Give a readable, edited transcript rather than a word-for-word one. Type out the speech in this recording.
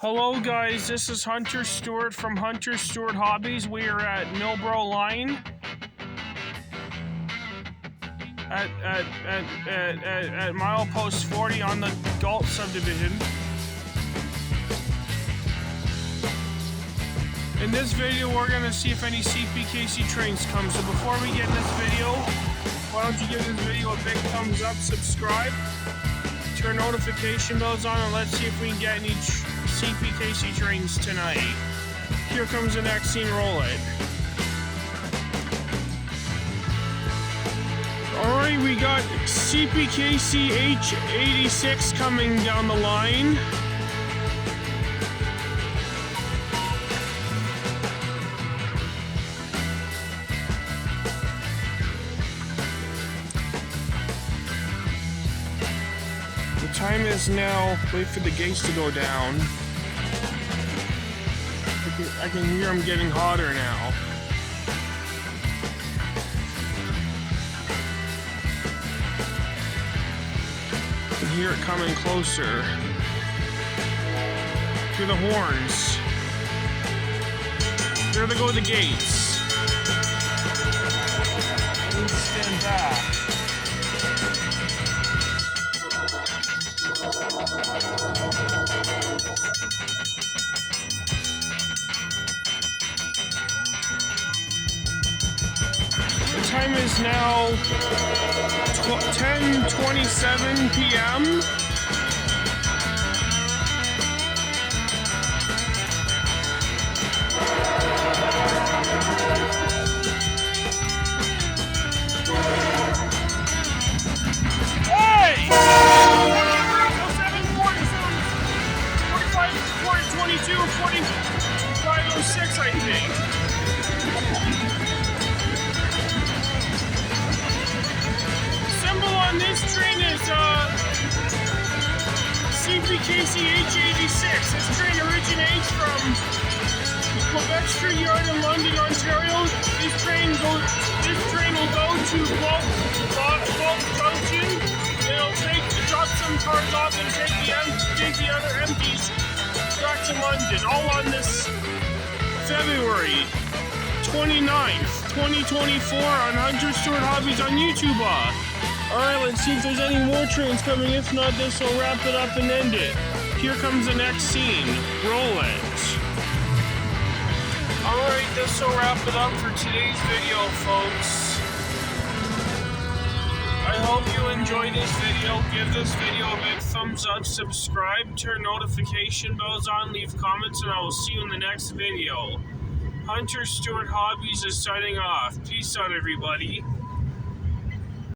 Hello guys, this is Hunter Stewart from Hunter Stewart Hobbies. We are at Milburough line at Milepost 40 on the Galt Subdivision. In this video, we're going to see if any CPKC trains come. So before we get in this video, why don't you give this video a big thumbs up, subscribe, turn notification bells on, and let's see if we can get any CPKC trains tonight. Here comes the next scene, roll it. Alright, we got CPKC H88 coming down the line. The time is now, wait for the gates to go down. I can hear them getting hotter now. I can hear it coming closer. Hear the horns. There they go, the gates. Please stand back. The time is now 10:27 p.m. Hey! 45, 22, 4506, I think. On this train is CPKC H88. This train originates from the Quebec Street Yard in London, Ontario. This train will go to Galt Junction. It'll drop some cars off and take the other empties back to London. All on this February 29th, 2024 on Hunter Stewart Hobbies on YouTube. Alright, let's see if there's any more trains coming. If not, this will wrap it up and end it. Here comes the next scene. Roll it. Alright, this will wrap it up for today's video, folks. I hope you enjoyed this video. Give this video a big thumbs up, subscribe, turn notification bells on, leave comments, and I will see you in the next video. Hunter Stewart Hobbies is signing off. Peace out, everybody.